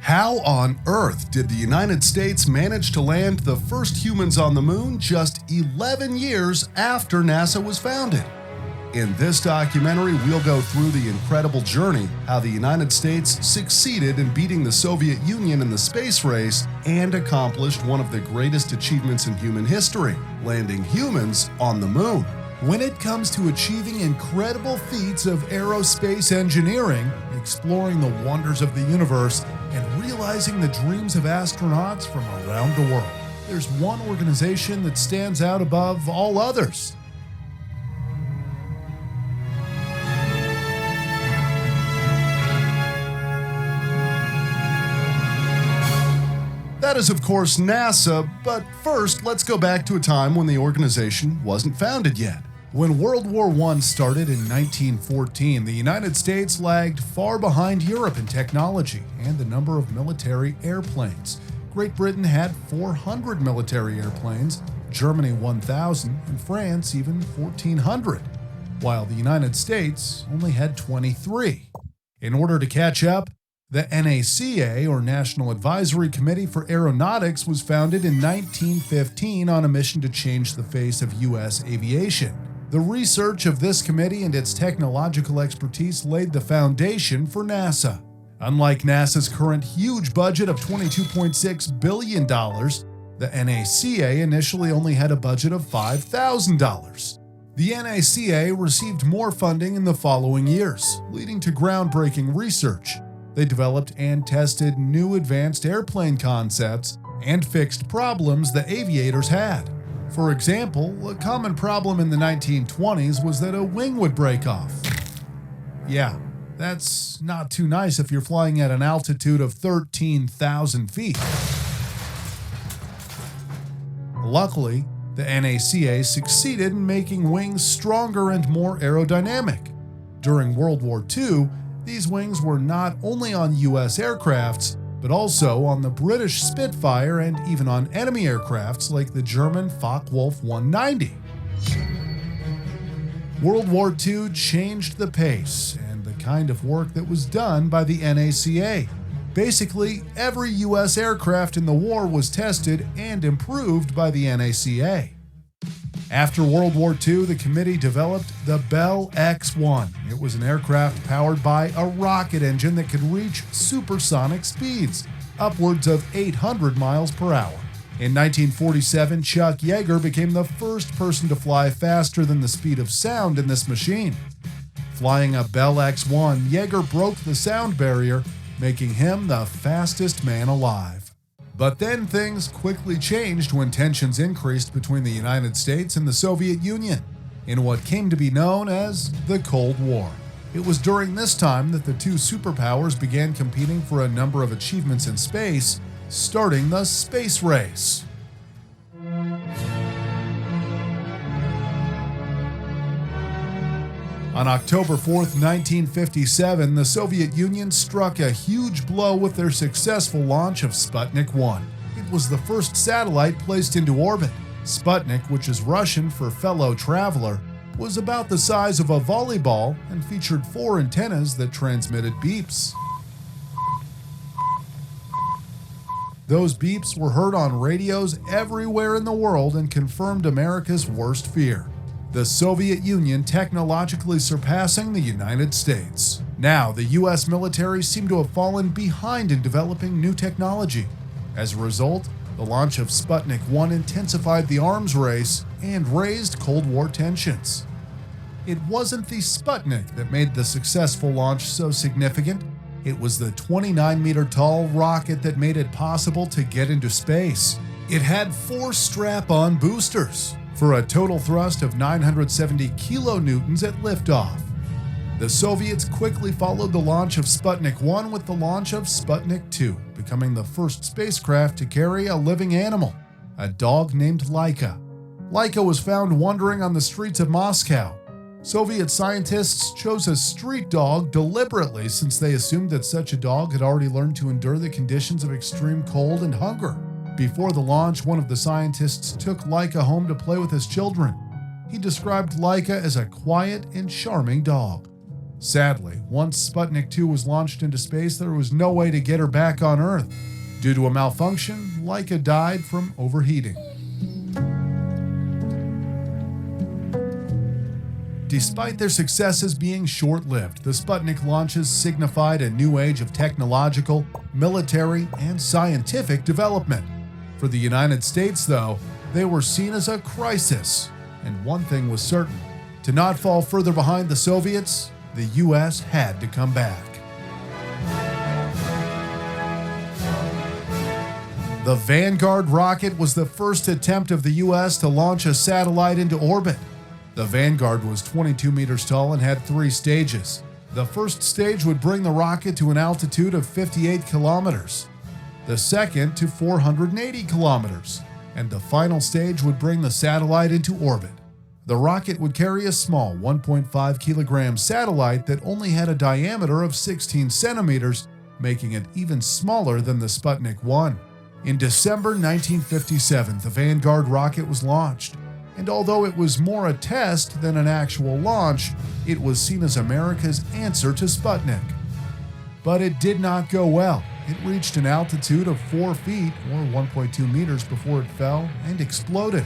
How on earth did the United States manage to land the first humans on the moon just 11 years after NASA was founded? In this documentary, we'll go through the incredible journey, how the United States succeeded in beating the Soviet Union in the space race and accomplished one of the greatest achievements in human history, landing humans on the moon. When it comes to achieving incredible feats of aerospace engineering, exploring the wonders of the universe, and realizing the dreams of astronauts from around the world, there's one organization that stands out above all others. That is, of course, NASA, but first, let's go back to a time when the organization wasn't founded yet. When World War I started in 1914, the United States lagged far behind Europe in technology and the number of military airplanes. Great Britain had 400 military airplanes, Germany 1,000, and France even 1,400, while the United States only had 23. In order to catch up, the NACA, or National Advisory Committee for Aeronautics, was founded in 1915 on a mission to change the face of U.S. aviation. The research of this committee and its technological expertise laid the foundation for NASA. Unlike NASA's current huge budget of $22.6 billion, the NACA initially only had a budget of $5,000. The NACA received more funding in the following years, leading to groundbreaking research. They developed and tested new advanced airplane concepts and fixed problems the aviators had. For example, a common problem in the 1920s was that a wing would break off. Yeah, that's not too nice if you're flying at an altitude of 13,000 feet. Luckily, the NACA succeeded in making wings stronger and more aerodynamic. During World War II, these wings were not only on U.S. aircrafts, but also on the British Spitfire and even on enemy aircrafts like the German Focke-Wulf 190. World War II changed the pace and the kind of work that was done by the NACA. Basically, every U.S. aircraft in the war was tested and improved by the NACA. After World War II, the committee developed the Bell X-1. It was an aircraft powered by a rocket engine that could reach supersonic speeds, upwards of 800 miles per hour. In 1947, Chuck Yeager became the first person to fly faster than the speed of sound in this machine. Flying a Bell X-1, Yeager broke the sound barrier, making him the fastest man alive. But then things quickly changed when tensions increased between the United States and the Soviet Union in what came to be known as the Cold War. It was during this time that the two superpowers began competing for a number of achievements in space, starting the space race. On October 4, 1957, the Soviet Union struck a huge blow with their successful launch of Sputnik 1. It was the first satellite placed into orbit. Sputnik, which is Russian for fellow traveler, was about the size of a volleyball and featured 4 antennas that transmitted beeps. Those beeps were heard on radios everywhere in the world and confirmed America's worst fear: the Soviet Union technologically surpassing the United States. Now, the US military seemed to have fallen behind in developing new technology. As a result, the launch of Sputnik 1 intensified the arms race and raised Cold War tensions. It wasn't the Sputnik that made the successful launch so significant. It was the 29-meter-tall rocket that made it possible to get into space. It had 4 strap-on boosters, for a total thrust of 970 kilonewtons at liftoff. The Soviets quickly followed the launch of Sputnik 1 with the launch of Sputnik 2, becoming the first spacecraft to carry a living animal, a dog named Laika. Laika was found wandering on the streets of Moscow. Soviet scientists chose a street dog deliberately since they assumed that such a dog had already learned to endure the conditions of extreme cold and hunger. Before the launch, one of the scientists took Laika home to play with his children. He described Laika as a quiet and charming dog. Sadly, once Sputnik 2 was launched into space, there was no way to get her back on Earth. Due to a malfunction, Laika died from overheating. Despite their successes being short-lived, the Sputnik launches signified a new age of technological, military, and scientific development. For the United States, though, they were seen as a crisis. And one thing was certain: to not fall further behind the Soviets, the U.S. had to come back. The Vanguard rocket was the first attempt of the U.S. to launch a satellite into orbit. The Vanguard was 22 meters tall and had 3 stages. The first stage would bring the rocket to an altitude of 58 kilometers, the second to 480 kilometers, and the final stage would bring the satellite into orbit. The rocket would carry a small 1.5 kilogram satellite that only had a diameter of 16 centimeters, making it even smaller than the Sputnik 1. In December 1957, the Vanguard rocket was launched, and although it was more a test than an actual launch, it was seen as America's answer to Sputnik. But it did not go well. It reached an altitude of 4 feet, or 1.2 meters, before it fell and exploded.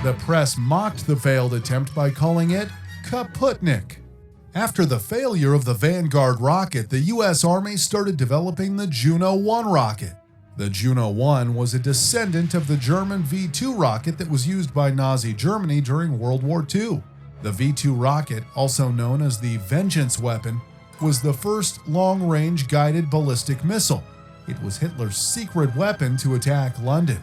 The press mocked the failed attempt by calling it Kaputnik. After the failure of the Vanguard rocket, the U.S. Army started developing the Juno 1 rocket. The Juno 1 was a descendant of the German V-2 rocket that was used by Nazi Germany during World War II. The V-2 rocket, also known as the Vengeance weapon, was the first long-range guided ballistic missile. It was Hitler's secret weapon to attack London.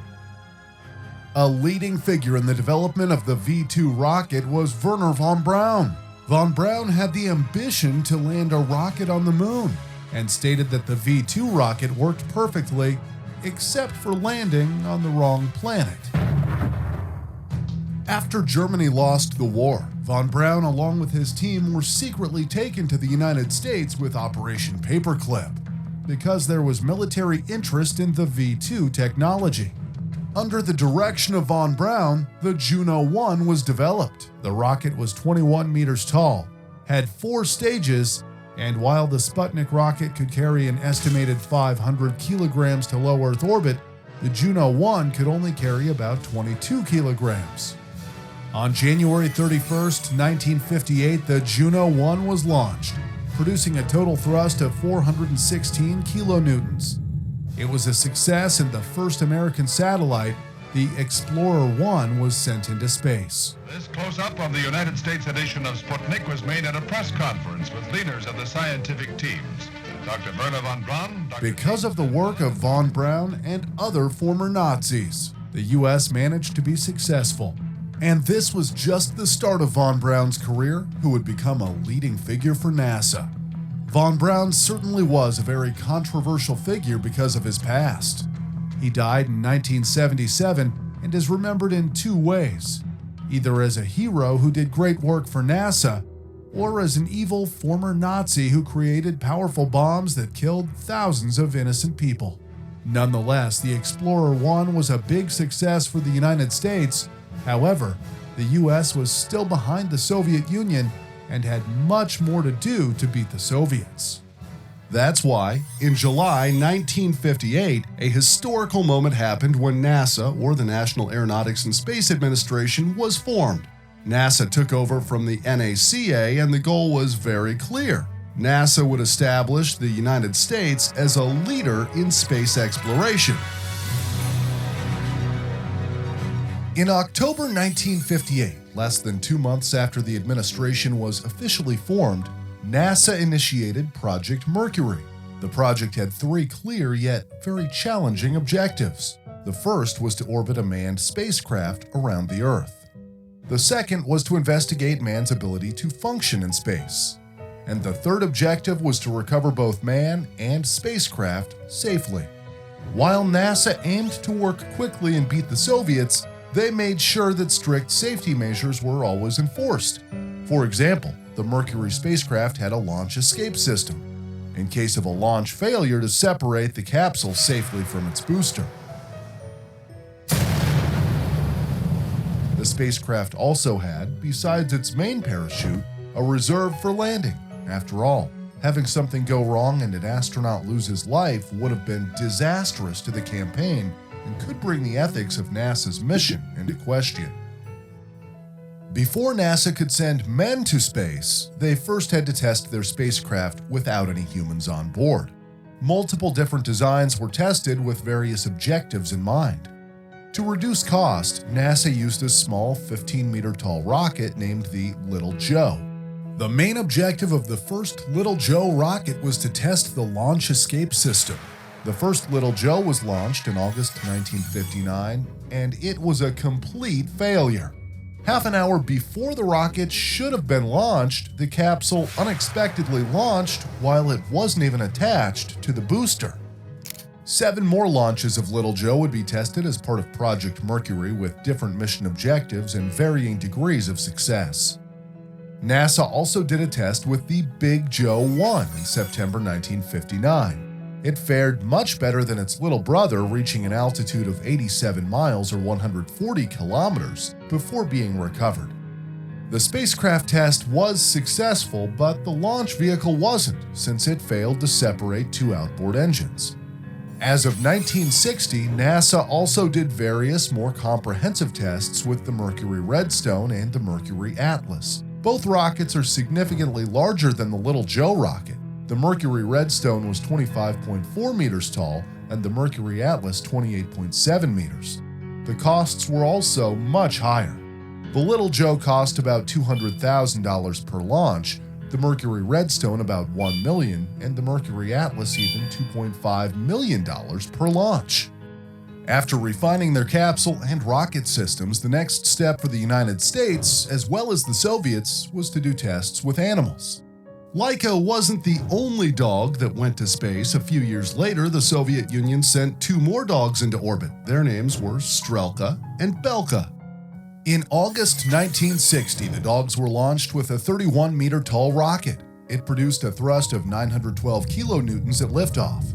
A leading figure in the development of the V-2 rocket was Wernher von Braun. Von Braun had the ambition to land a rocket on the moon and stated that the V-2 rocket worked perfectly, except for landing on the wrong planet. After Germany lost the war, von Braun along with his team were secretly taken to the United States with Operation Paperclip, because there was military interest in the V-2 technology. Under the direction of von Braun, the Juno 1 was developed. The rocket was 21 meters tall, had 4 stages, and while the Sputnik rocket could carry an estimated 500 kilograms to low Earth orbit, the Juno 1 could only carry about 22 kilograms. On January 31st, 1958, the Juno 1 was launched, producing a total thrust of 416 kilonewtons. It was a success, and the first American satellite, the Explorer 1, was sent into space. This close-up of the United States edition of Sputnik was made at a press conference with leaders of the scientific teams. Dr. Wernher von Braun... Because of the work of von Braun and other former Nazis, the U.S. managed to be successful. And this was just the start of von Braun's career, who would become a leading figure for NASA. Von Braun certainly was a very controversial figure because of his past. He died in 1977 and is remembered in 2 ways, either as a hero who did great work for NASA, or as an evil former Nazi who created powerful bombs that killed thousands of innocent people. Nonetheless, the Explorer 1 was a big success for the United States. However, the U.S. was still behind the Soviet Union and had much more to do to beat the Soviets. That's why, in July 1958, a historical moment happened when NASA, or the National Aeronautics and Space Administration, was formed. NASA took over from the NACA, and the goal was very clear. NASA would establish the United States as a leader in space exploration. In October 1958, less than 2 months after the administration was officially formed, NASA initiated Project Mercury. The project had 3 clear yet very challenging objectives. The first was to orbit a manned spacecraft around the Earth. The second was to investigate man's ability to function in space. And the third objective was to recover both man and spacecraft safely. While NASA aimed to work quickly and beat the Soviets, they made sure that strict safety measures were always enforced. For example, the Mercury spacecraft had a launch escape system, in case of a launch failure, to separate the capsule safely from its booster. spacecraft also had, besides its main parachute, a reserve for landing. After all, having something go wrong and an astronaut lose his life would have been disastrous to the campaign and could bring the ethics of NASA's mission into question. Before NASA could send men to space, they first had to test their spacecraft without any humans on board. Multiple different designs were tested with various objectives in mind. To reduce cost, NASA used a small 15-meter tall rocket named the Little Joe. The main objective of the first Little Joe rocket was to test the launch escape system. The first Little Joe was launched in August 1959, and it was a complete failure. Half an hour before the rocket should have been launched, the capsule unexpectedly launched while it wasn't even attached to the booster. 7 more launches of Little Joe would be tested as part of Project Mercury with different mission objectives and varying degrees of success. NASA also did a test with the Big Joe 1 in September 1959. It fared much better than its little brother, reaching an altitude of 87 miles or 140 kilometers before being recovered. The spacecraft test was successful, but the launch vehicle wasn't, since it failed to separate 2 outboard engines. As of 1960, NASA also did various more comprehensive tests with the Mercury Redstone and the Mercury Atlas. Both rockets are significantly larger than the Little Joe rocket. The Mercury Redstone was 25.4 meters tall, and the Mercury Atlas 28.7 meters. The costs were also much higher. The Little Joe cost about $200,000 per launch, the Mercury Redstone about $1 million, and the Mercury Atlas even $2.5 million per launch. After refining their capsule and rocket systems, the next step for the United States, as well as the Soviets, was to do tests with animals. Laika wasn't the only dog that went to space. A few years later, the Soviet Union sent 2 more dogs into orbit. Their names were Strelka and Belka. In August 1960, the dogs were launched with a 31-meter tall rocket. It produced a thrust of 912 kilonewtons at liftoff.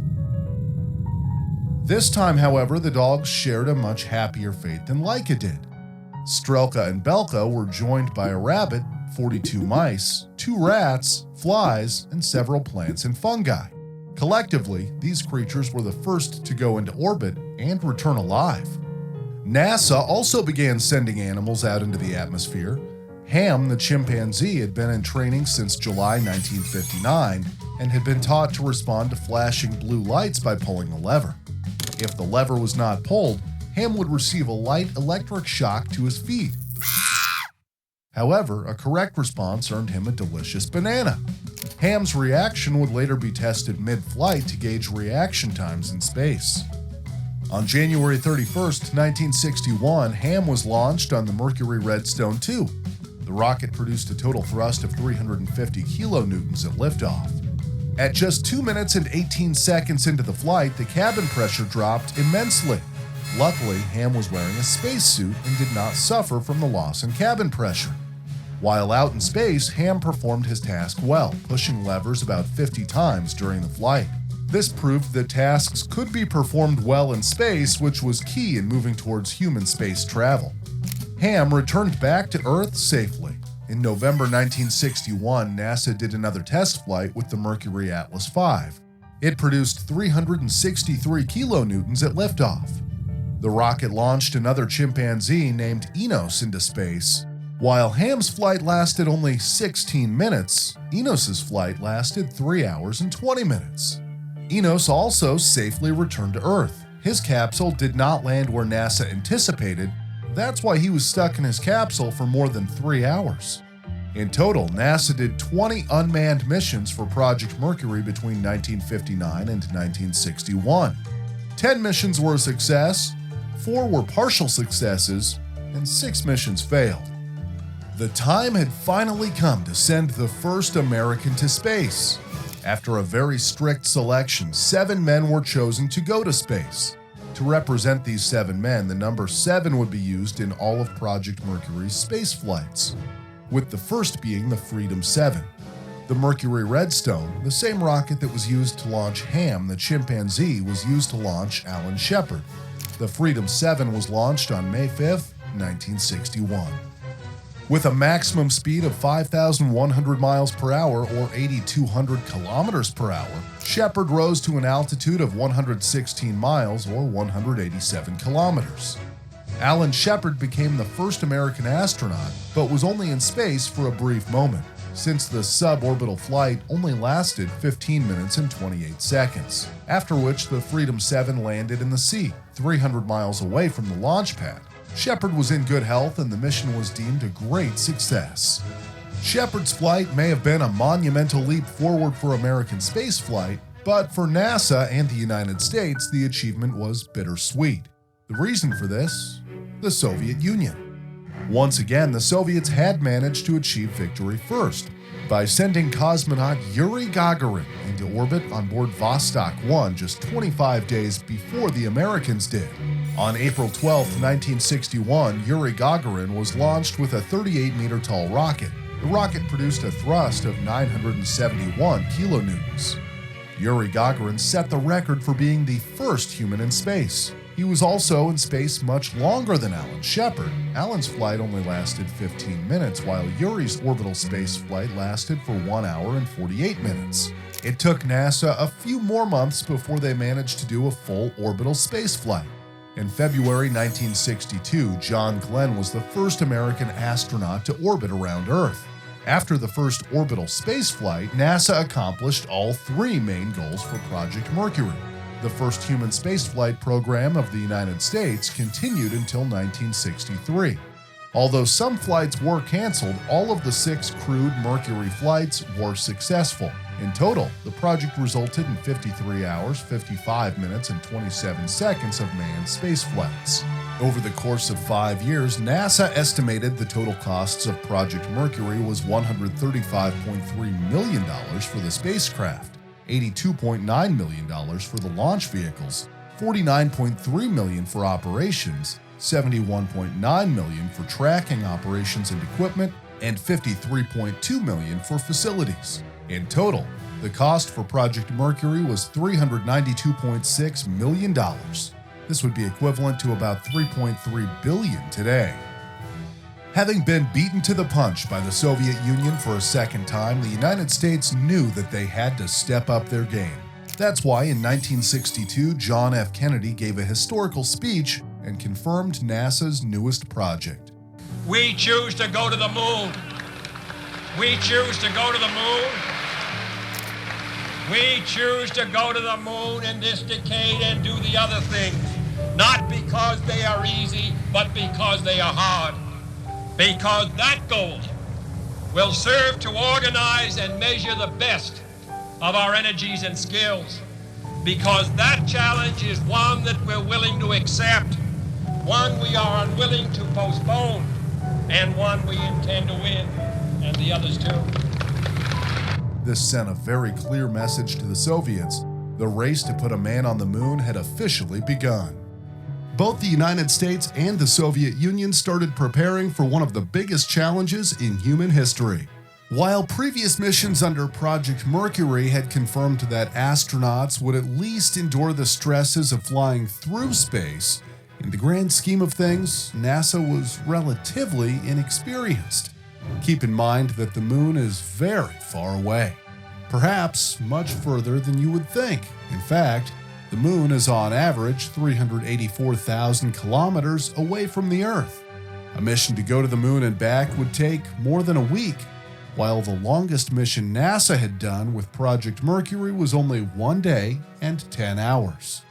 This time, however, the dogs shared a much happier fate than Laika did. Strelka and Belka were joined by a rabbit, 42 mice, 2 rats, flies, and several plants and fungi. Collectively, these creatures were the first to go into orbit and return alive. NASA also began sending animals out into the atmosphere. Ham, the chimpanzee, had been in training since July 1959 and had been taught to respond to flashing blue lights by pulling a lever. If the lever was not pulled, Ham would receive a light electric shock to his feet. However, a correct response earned him a delicious banana. Ham's reaction would later be tested mid-flight to gauge reaction times in space. On January 31, 1961, Ham was launched on the Mercury Redstone 2. The rocket produced a total thrust of 350 kilonewtons at liftoff. At just 2 minutes and 18 seconds into the flight, the cabin pressure dropped immensely. Luckily, Ham was wearing a spacesuit and did not suffer from the loss in cabin pressure. While out in space, Ham performed his task well, pushing levers about 50 times during the flight. This proved that tasks could be performed well in space, which was key in moving towards human space travel. Ham returned back to Earth safely. In November 1961, NASA did another test flight with the Mercury Atlas V. It produced 363 kilonewtons at liftoff. The rocket launched another chimpanzee named Enos into space. While Ham's flight lasted only 16 minutes, Enos's flight lasted 3 hours and 20 minutes. Enos also safely returned to Earth. His capsule did not land where NASA anticipated. That's why he was stuck in his capsule for more than 3 hours. In total, NASA did 20 unmanned missions for Project Mercury between 1959 and 1961. 10 missions were a success, 4 were partial successes, and 6 missions failed. The time had finally come to send the first American to space. After a very strict selection, 7 men were chosen to go to space. To represent these 7 men, the number 7 would be used in all of Project Mercury's space flights, with the first being the Freedom 7. The Mercury Redstone, the same rocket that was used to launch Ham the chimpanzee, was used to launch Alan Shepard. The Freedom 7 was launched on May 5, 1961. With a maximum speed of 5,100 miles per hour or 8,200 kilometers per hour, Shepard rose to an altitude of 116 miles or 187 kilometers. Alan Shepard became the first American astronaut, but was only in space for a brief moment, since the suborbital flight only lasted 15 minutes and 28 seconds, after which the Freedom 7 landed in the sea, 300 miles away from the launch pad. Shepard was in good health and the mission was deemed a great success. Shepard's flight may have been a monumental leap forward for American spaceflight, but for NASA and the United States, the achievement was bittersweet. The reason for this? The Soviet Union. Once again, the Soviets had managed to achieve victory first by sending cosmonaut Yuri Gagarin into orbit on board Vostok 1 just 25 days before the Americans did. On April 12, 1961, Yuri Gagarin was launched with a 38-meter-tall rocket. The rocket produced a thrust of 971 kilonewtons. Yuri Gagarin set the record for being the first human in space. He was also in space much longer than Alan Shepard. Alan's flight only lasted 15 minutes, while Yuri's orbital space flight lasted for 1 hour and 48 minutes. It took NASA a few more months before they managed to do a full orbital space flight. In February 1962, John Glenn was the first American astronaut to orbit around Earth. After the first orbital spaceflight, NASA accomplished all three main goals for Project Mercury. The first human spaceflight program of the United States continued until 1963. Although some flights were canceled, all of the 6 crewed Mercury flights were successful. In total, the project resulted in 53 hours, 55 minutes, and 27 seconds of manned spaceflights. Over the course of 5 years, NASA estimated the total costs of Project Mercury was $135.3 million for the spacecraft, $82.9 million for the launch vehicles, $49.3 million for operations, $71.9 million for tracking operations and equipment, and $53.2 million for facilities. In total, the cost for Project Mercury was $392.6 million. This would be equivalent to about $3.3 billion today. Having been beaten to the punch by the Soviet Union for a second time, the United States knew that they had to step up their game. That's why in 1962, John F. Kennedy gave a historical speech and confirmed NASA's newest project. We choose to go to the moon. We choose to go to the moon. We choose to go to the moon in this decade and do the other things, not because they are easy, but because they are hard. Because that goal will serve to organize and measure the best of our energies and skills. Because that challenge is one that we're willing to accept, one we are unwilling to postpone, and one we intend to win, and the others too. This sent a very clear message to the Soviets. The race to put a man on the moon had officially begun. Both the United States and the Soviet Union started preparing for one of the biggest challenges in human history. While previous missions under Project Mercury had confirmed that astronauts would at least endure the stresses of flying through space, in the grand scheme of things, NASA was relatively inexperienced. Keep in mind that the moon is very far away, perhaps much further than you would think. In fact, the moon is on average 384,000 kilometers away from the Earth. A mission to go to the moon and back would take more than a week, while the longest mission NASA had done with Project Mercury was only 1 day and 10 hours.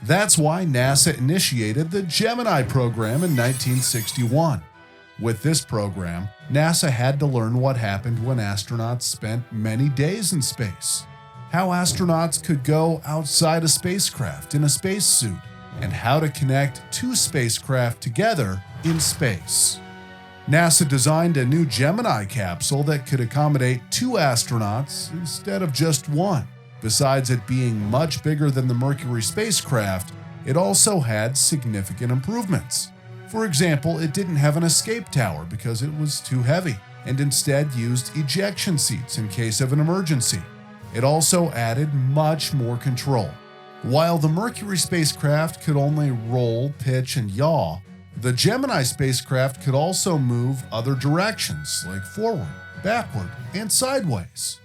That's why NASA initiated the Gemini program in 1961. With this program, NASA had to learn what happened when astronauts spent many days in space, how astronauts could go outside a spacecraft in a spacesuit, and how to connect two spacecraft together in space. NASA designed a new Gemini capsule that could accommodate 2 astronauts instead of just 1. Besides it being much bigger than the Mercury spacecraft, it also had significant improvements. For example, it didn't have an escape tower because it was too heavy, and instead used ejection seats in case of an emergency. It also added much more control. While the Mercury spacecraft could only roll, pitch, and yaw, The Gemini spacecraft could also move other directions, like forward, backward, and sideways.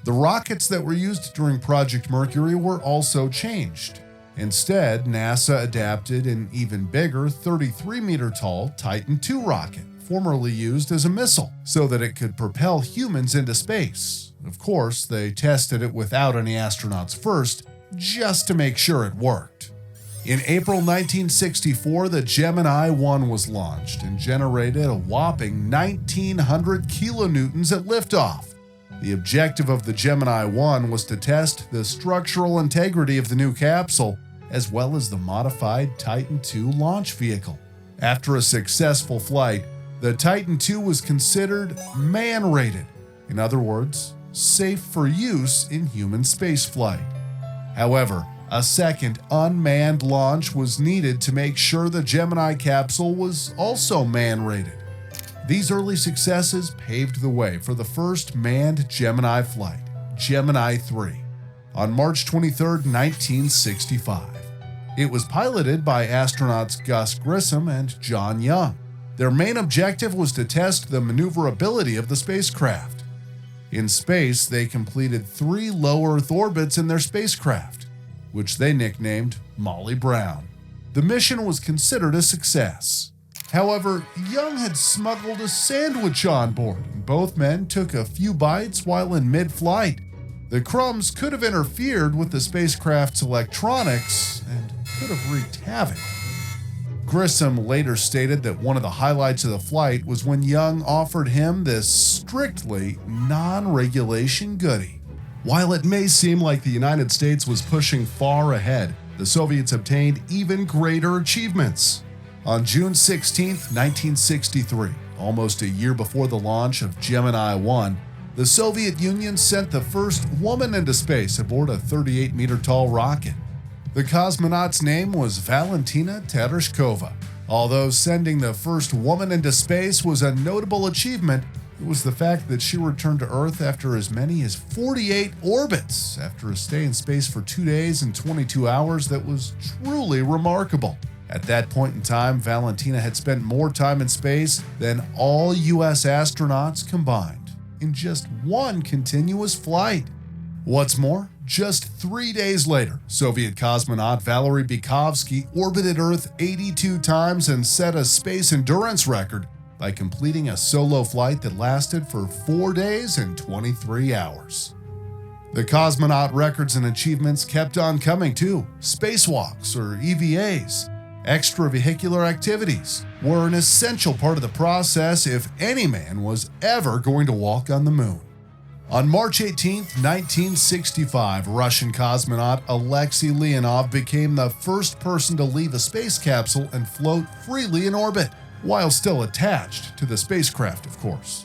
The rockets that were used during Project Mercury were also changed. Instead, NASA adapted an even bigger 33-meter-tall Titan II rocket, formerly used as a missile, so that it could propel humans into space. Of course, they tested it without any astronauts first, just to make sure it worked. In April 1964, the Gemini 1 was launched and generated a whopping 1,900 kilonewtons at liftoff. The objective of the Gemini 1 was to test the structural integrity of the new capsule, as well as the modified Titan II launch vehicle. After a successful flight, the Titan II was considered man-rated, in other words, safe for use in human spaceflight. However, a second unmanned launch was needed to make sure the Gemini capsule was also man-rated. These early successes paved the way for the first manned Gemini flight, Gemini 3, on March 23, 1965. It was piloted by astronauts Gus Grissom and John Young. Their main objective was to test the maneuverability of the spacecraft. In space, they completed 3 low Earth orbits in their spacecraft, which they nicknamed Molly Brown. The mission was considered a success. However, Young had smuggled a sandwich on board, and both men took a few bites while in mid-flight. The crumbs could have interfered with the spacecraft's electronics and could have wreaked havoc. Grissom later stated that one of the highlights of the flight was when Young offered him this strictly non-regulation goodie. While it may seem like the United States was pushing far ahead, the Soviets obtained even greater achievements. On June 16, 1963, almost a year before the launch of Gemini 1, the Soviet Union sent the first woman into space aboard a 38-meter-tall rocket. The cosmonaut's name was Valentina Tereshkova. Although sending the first woman into space was a notable achievement, it was the fact that she returned to Earth after as many as 48 orbits after a stay in space for 2 days and 22 hours that was truly remarkable. At that point in time, Valentina had spent more time in space than all U.S. astronauts combined in just one continuous flight. What's more, just 3 days later, Soviet cosmonaut Valery Bykovsky orbited Earth 82 times and set a space endurance record by completing a solo flight that lasted for 4 days and 23 hours. The cosmonaut records and achievements kept on coming too. Spacewalks, or EVAs, extravehicular activities, were an essential part of the process if any man was ever going to walk on the moon. On March 18, 1965, Russian cosmonaut Alexei Leonov became the first person to leave a space capsule and float freely in orbit, while still attached to the spacecraft, of course.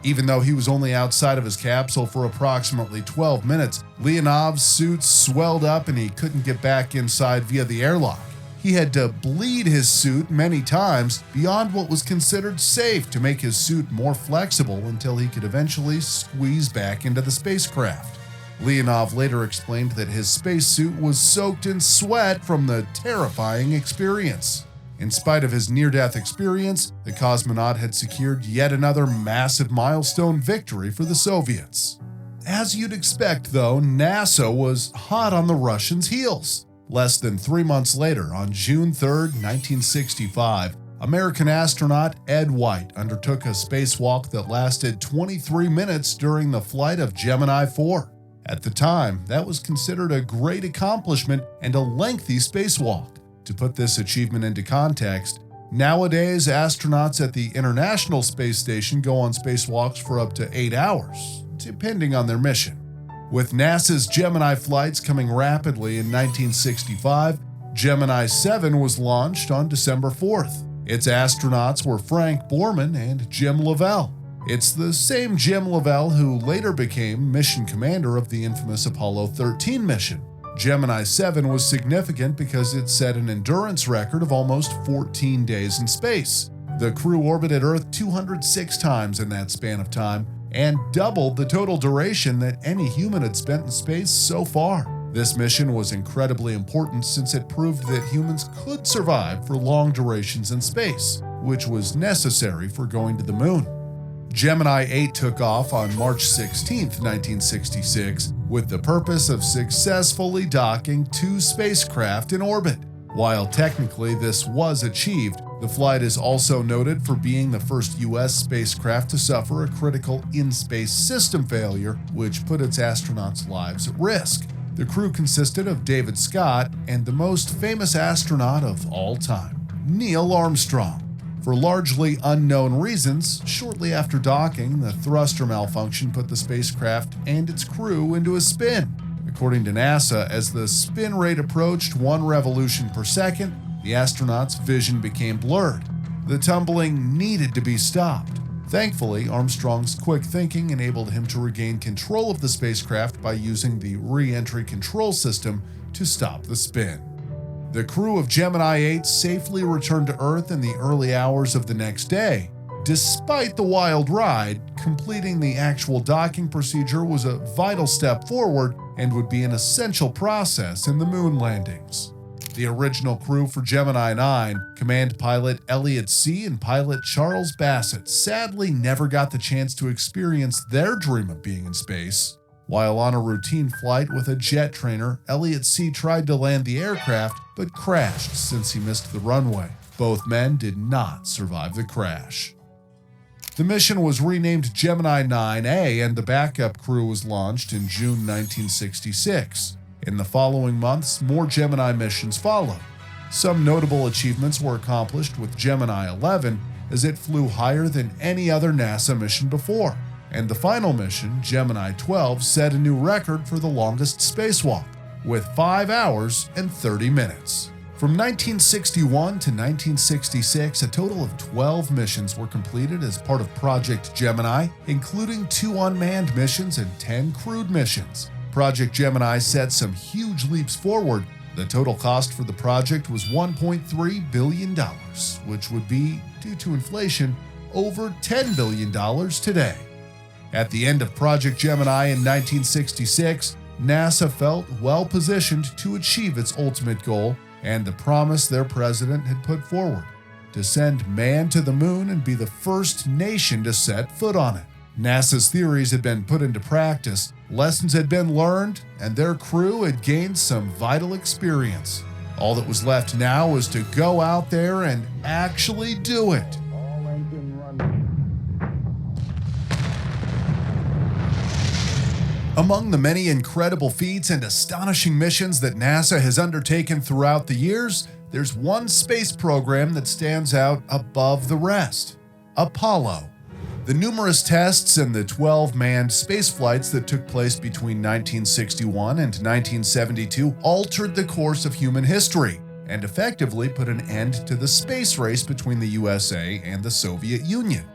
Even though he was only outside of his capsule for approximately 12 minutes, Leonov's suit swelled up and he couldn't get back inside via the airlock. He had to bleed his suit many times beyond what was considered safe to make his suit more flexible until he could eventually squeeze back into the spacecraft. Leonov later explained that his spacesuit was soaked in sweat from the terrifying experience. In spite of his near-death experience, the cosmonaut had secured yet another massive milestone victory for the Soviets. As you'd expect, though, NASA was hot on the Russians' heels. Less than 3 months later, on June 3, 1965, American astronaut Ed White undertook a spacewalk that lasted 23 minutes during the flight of Gemini 4. At the time, that was considered a great accomplishment and a lengthy spacewalk. To put this achievement into context, nowadays astronauts at the International Space Station go on spacewalks for up to 8 hours, depending on their mission. With NASA's Gemini flights coming rapidly in 1965, Gemini 7 was launched on December 4th. Its astronauts were Frank Borman and Jim Lovell. It's the same Jim Lovell who later became mission commander of the infamous Apollo 13 mission. Gemini 7 was significant because it set an endurance record of almost 14 days in space. The crew orbited Earth 206 times in that span of time and doubled the total duration that any human had spent in space so far. This mission was incredibly important since it proved that humans could survive for long durations in space, which was necessary for going to the moon. Gemini 8 took off on March 16, 1966, with the purpose of successfully docking 2 spacecraft in orbit. While technically this was achieved, the flight is also noted for being the first U.S. spacecraft to suffer a critical in-space system failure, which put its astronauts' lives at risk. The crew consisted of David Scott and the most famous astronaut of all time, Neil Armstrong. For largely unknown reasons, shortly after docking, the thruster malfunction put the spacecraft and its crew into a spin. According to NASA, as the spin rate approached 1 revolution per second, the astronauts' vision became blurred. The tumbling needed to be stopped. Thankfully, Armstrong's quick thinking enabled him to regain control of the spacecraft by using the re-entry control system to stop the spin. The crew of Gemini 8 safely returned to Earth in the early hours of the next day. Despite the wild ride, completing the actual docking procedure was a vital step forward and would be an essential process in the moon landings. The original crew for Gemini 9, command pilot Elliot C. and pilot Charles Bassett, sadly never got the chance to experience their dream of being in space. While on a routine flight with a jet trainer, Elliot C. tried to land the aircraft but crashed since he missed the runway. Both men did not survive the crash. The mission was renamed Gemini 9A and the backup crew was launched in June 1966. In the following months, more Gemini missions followed. Some notable achievements were accomplished with Gemini 11 as it flew higher than any other NASA mission before. And the final mission, Gemini 12, set a new record for the longest spacewalk, with 5 hours and 30 minutes. From 1961 to 1966, a total of 12 missions were completed as part of Project Gemini, including 2 unmanned missions and 10 crewed missions. Project Gemini set some huge leaps forward. The total cost for the project was $1.3 billion, which would be, due to inflation, over $10 billion today. At the end of Project Gemini in 1966, NASA felt well-positioned to achieve its ultimate goal and the promise their president had put forward, to send man to the moon and be the first nation to set foot on it. NASA's theories had been put into practice, lessons had been learned, and their crew had gained some vital experience. All that was left now was to go out there and actually do it. Among the many incredible feats and astonishing missions that NASA has undertaken throughout the years, there's one space program that stands out above the rest: Apollo. The numerous tests and the 12 manned space flights that took place between 1961 and 1972 altered the course of human history and effectively put an end to the space race between the USA and the Soviet Union.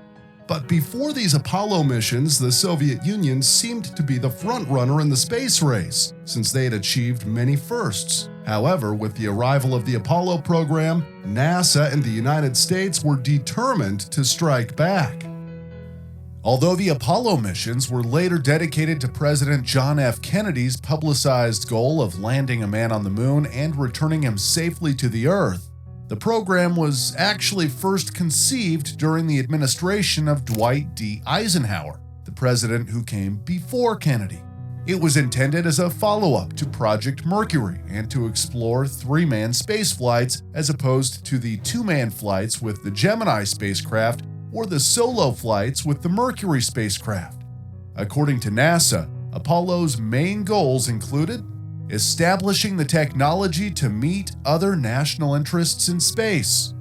But before these Apollo missions, the Soviet Union seemed to be the front-runner in the space race, since they had achieved many firsts. However, with the arrival of the Apollo program, NASA and the United States were determined to strike back. Although the Apollo missions were later dedicated to President John F. Kennedy's publicized goal of landing a man on the moon and returning him safely to the Earth, the program was actually first conceived during the administration of Dwight D. Eisenhower, the president who came before Kennedy. It was intended as a follow-up to Project Mercury and to explore 3-man space flights as opposed to the 2-man flights with the Gemini spacecraft or the solo flights with the Mercury spacecraft. According to NASA, Apollo's main goals included establishing the technology to meet other national interests in space,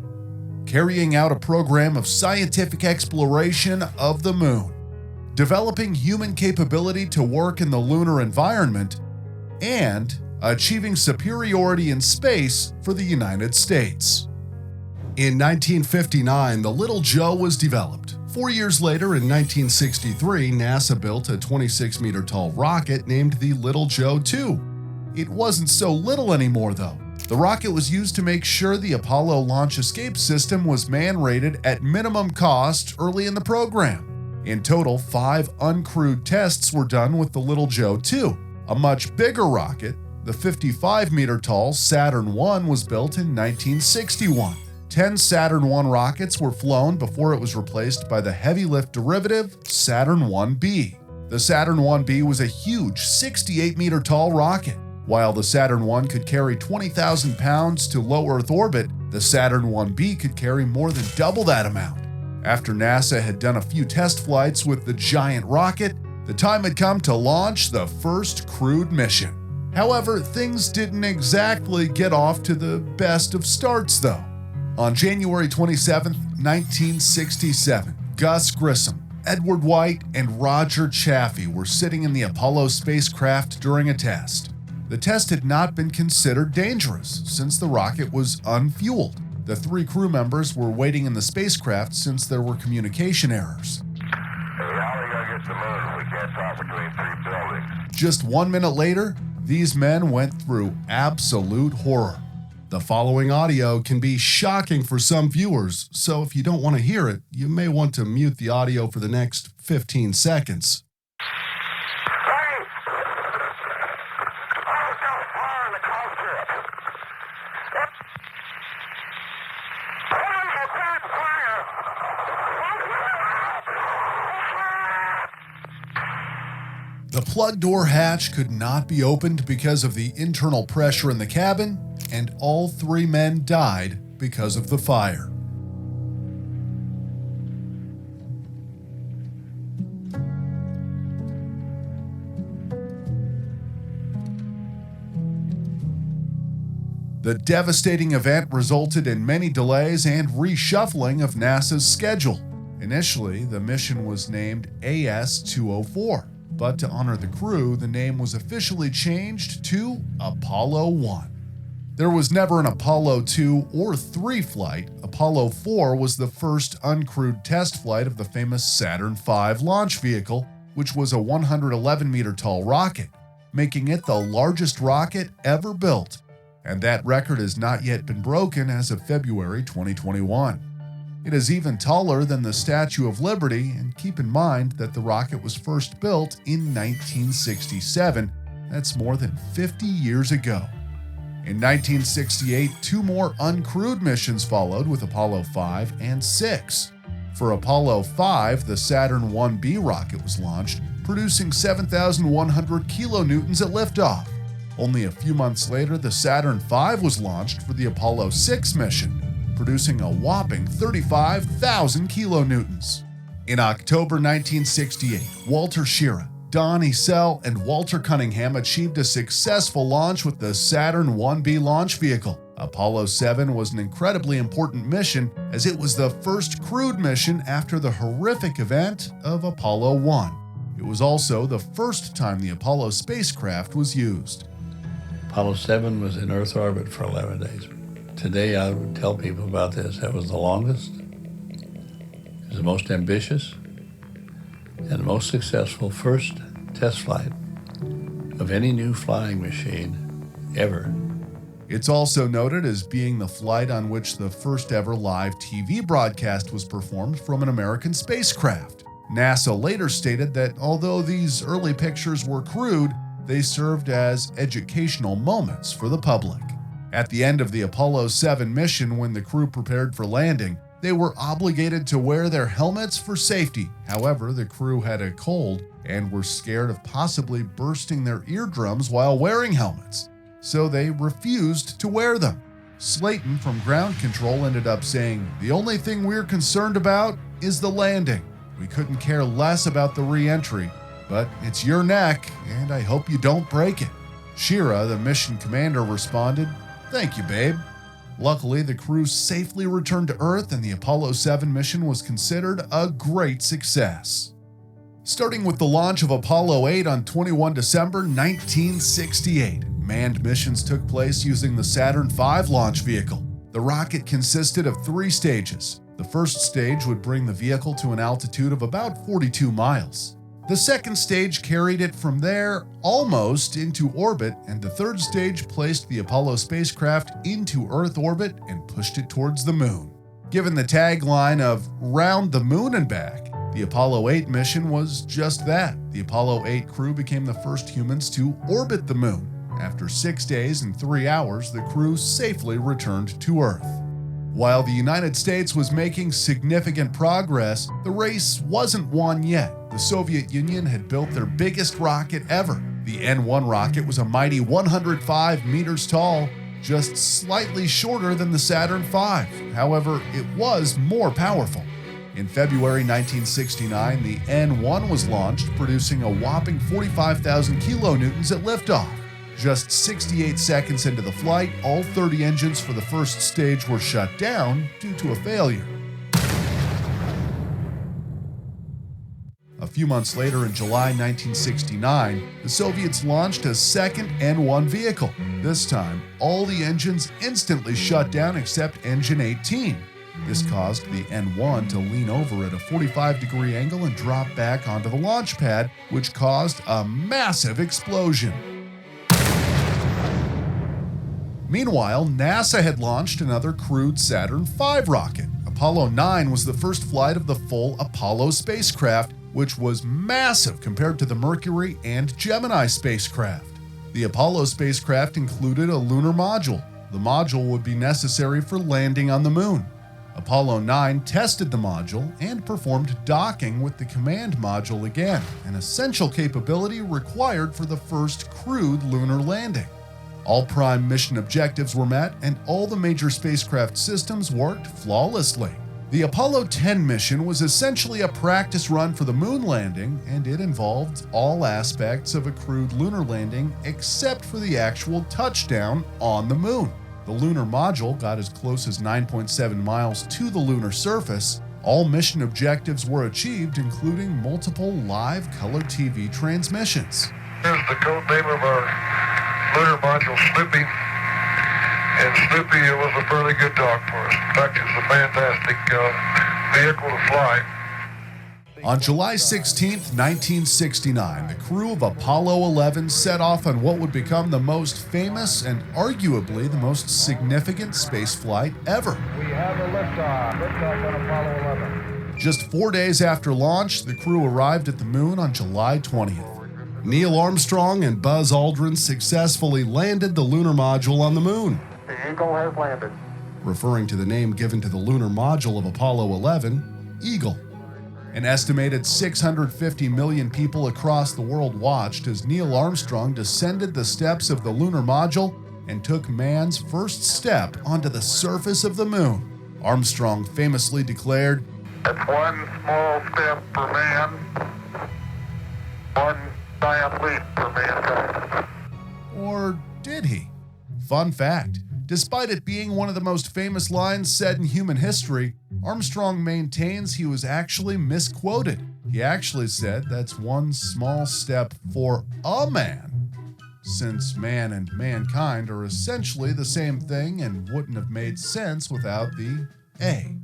carrying out a program of scientific exploration of the moon, developing human capability to work in the lunar environment, and achieving superiority in space for the United States. In 1959, the Little Joe was developed. 4 years later, in 1963, NASA built a 26-meter-tall rocket named the Little Joe 2. It wasn't so little anymore, though. The rocket was used to make sure the Apollo launch escape system was man-rated at minimum cost early in the program. In total, 5 uncrewed tests were done with the Little Joe 2. A much bigger rocket, The 55-meter-tall Saturn I was built in 1961. 10 Saturn I rockets were flown before it was replaced by the heavy-lift derivative Saturn 1B. The Saturn 1B was a huge 68-meter-tall rocket. While the Saturn I could carry 20,000 pounds to low Earth orbit, the Saturn 1B could carry more than double that amount. After NASA had done a few test flights with the giant rocket, the time had come to launch the first crewed mission. However, things didn't exactly get off to the best of starts, though. On January 27, 1967, Gus Grissom, Edward White, and Roger Chaffee were sitting in the Apollo spacecraft during a test. The test had not been considered dangerous since the rocket was unfueled. The 3 crew members were waiting in the spacecraft since there were communication errors. Just 1 minute later, these men went through absolute horror. The following audio can be shocking for some viewers, so if you don't want to hear it, you may want to mute the audio for the next 15 seconds. The plug door hatch could not be opened because of the internal pressure in the cabin, and all 3 men died because of the fire. The devastating event resulted in many delays and reshuffling of NASA's schedule. Initially, the mission was named AS-204. But to honor the crew, the name was officially changed to Apollo 1. There was never an Apollo 2 or 3 flight. Apollo 4 was the first uncrewed test flight of the famous Saturn V launch vehicle, which was a 111-meter-tall rocket, making it the largest rocket ever built. And that record has not yet been broken as of February 2021. It is even taller than the Statue of Liberty, and keep in mind that the rocket was first built in 1967. That's more than 50 years ago. In 1968, 2 more uncrewed missions followed with Apollo 5 and 6. For Apollo 5, the Saturn 1B rocket was launched, producing 7,100 kilonewtons at liftoff. Only a few months later, the Saturn V was launched for the Apollo 6 mission, producing a whopping 35,000 kilonewtons. In October 1968, Walter Schirra, Don Eisele, and Walter Cunningham achieved a successful launch with the Saturn 1B launch vehicle. Apollo 7 was an incredibly important mission as it was the first crewed mission after the horrific event of Apollo 1. It was also the first time the Apollo spacecraft was used. Apollo 7 was in Earth orbit for 11 days. Today I would tell people about this. That was the longest, it was the most ambitious, and the most successful first test flight of any new flying machine ever. It's also noted as being the flight on which the first ever live TV broadcast was performed from an American spacecraft. NASA later stated that although these early pictures were crude, they served as educational moments for the public. At the end of the Apollo 7 mission, when the crew prepared for landing, they were obligated to wear their helmets for safety. However, the crew had a cold and were scared of possibly bursting their eardrums while wearing helmets, so they refused to wear them. Slayton from ground control ended up saying, "The only thing we're concerned about is the landing. We couldn't care less about the re-entry, but it's your neck, and I hope you don't break it." Schirra, the mission commander, responded, "Thank you, babe." Luckily, the crew safely returned to Earth, and the Apollo 7 mission was considered a great success. Starting with the launch of Apollo 8 on 21 December 1968, manned missions took place using the Saturn V launch vehicle. The rocket consisted of 3 stages. The first stage would bring the vehicle to an altitude of about 42 miles. The second stage carried it from there almost into orbit, and the third stage placed the Apollo spacecraft into Earth orbit and pushed it towards the moon. Given the tagline of "Round the Moon and Back," the Apollo 8 mission was just that. The Apollo 8 crew became the first humans to orbit the moon, After 6 days and 3 hours, the crew safely returned to Earth. While the United States was making significant progress, the race wasn't won yet. The Soviet Union had built their biggest rocket ever. The N-1 rocket was a mighty 105 meters tall, just slightly shorter than the Saturn V. However, it was more powerful. In February 1969, the N-1 was launched, producing a whopping 45,000 kilonewtons at liftoff. Just 68 seconds into the flight, all 30 engines for the first stage were shut down due to a failure. A few months later, in July 1969, the Soviets launched a second N-1 vehicle. This time, all the engines instantly shut down except engine 18. This caused the N-1 to lean over at a 45-degree angle and drop back onto the launch pad, which caused a massive explosion. Meanwhile, NASA had launched another crewed Saturn V rocket. Apollo 9 was the first flight of the full Apollo spacecraft, which was massive compared to the Mercury and Gemini spacecraft. The Apollo spacecraft included a lunar module. The module would be necessary for landing on the moon. Apollo 9 tested the module and performed docking with the command module again, an essential capability required for the first crewed lunar landing. All prime mission objectives were met, and all the major spacecraft systems worked flawlessly. The Apollo 10 mission was essentially a practice run for the moon landing, and it involved all aspects of a crewed lunar landing except for the actual touchdown on the moon. The lunar module got as close as 9.7 miles to the lunar surface. All mission objectives were achieved, including multiple live color TV transmissions. Here's the code name of our lunar module, Snoopy. And Snoopy was a fairly good dog for us. In fact, it's a fantastic vehicle to fly. On July 16, 1969, the crew of Apollo 11 set off on what would become the most famous and arguably the most significant spaceflight ever. We have a liftoff on Apollo 11. Just 4 days after launch, the crew arrived at the moon on July 20th. Neil Armstrong and Buzz Aldrin successfully landed the lunar module on the moon. The Eagle has landed. Referring to the name given to the lunar module of Apollo 11, Eagle. An estimated 650 million people across the world watched as Neil Armstrong descended the steps of the lunar module and took man's first step onto the surface of the moon. Armstrong famously declared, "It's one small step for man, one giant leap for mankind." or did he? Fun fact, despite it being one of the most famous lines said in human history, Armstrong maintains he was actually misquoted. He actually said that's one small step for a man, since man and mankind are essentially the same thing and wouldn't have made sense without the A.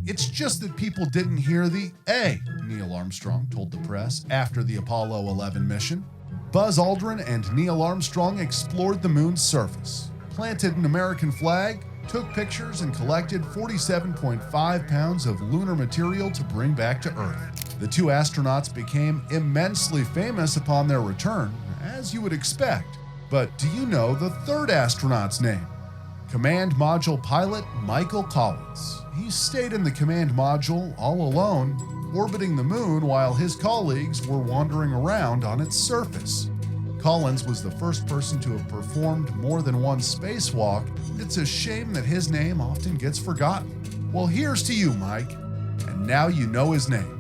It's just that people didn't hear the A, Neil Armstrong told the press after the Apollo 11 mission. Buzz Aldrin and Neil Armstrong explored the moon's surface, planted an American flag, took pictures, and collected 47.5 pounds of lunar material to bring back to Earth. The two astronauts became immensely famous upon their return, as you would expect. But do you know the third astronaut's name? Command Module pilot Michael Collins. He stayed in the command module all alone, orbiting the moon while his colleagues were wandering around on its surface. Collins was the first person to have performed more than one spacewalk, and it's a shame that his name often gets forgotten. Well, here's to you, Mike. And now you know his name.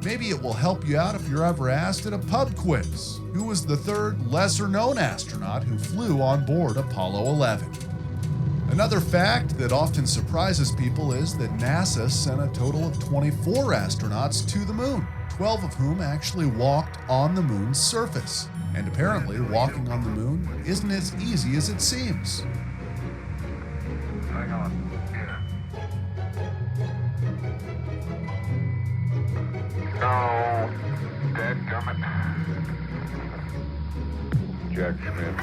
Maybe it will help you out if you're ever asked at a pub quiz, who was the third lesser-known astronaut who flew on board Apollo 11. Another fact that often surprises people is that NASA sent a total of 24 astronauts to the moon, 12 of whom actually walked on the moon's surface. And apparently, walking on the moon isn't as easy as it seems. Hang on. No. Dadgummit. Jack Schmidt.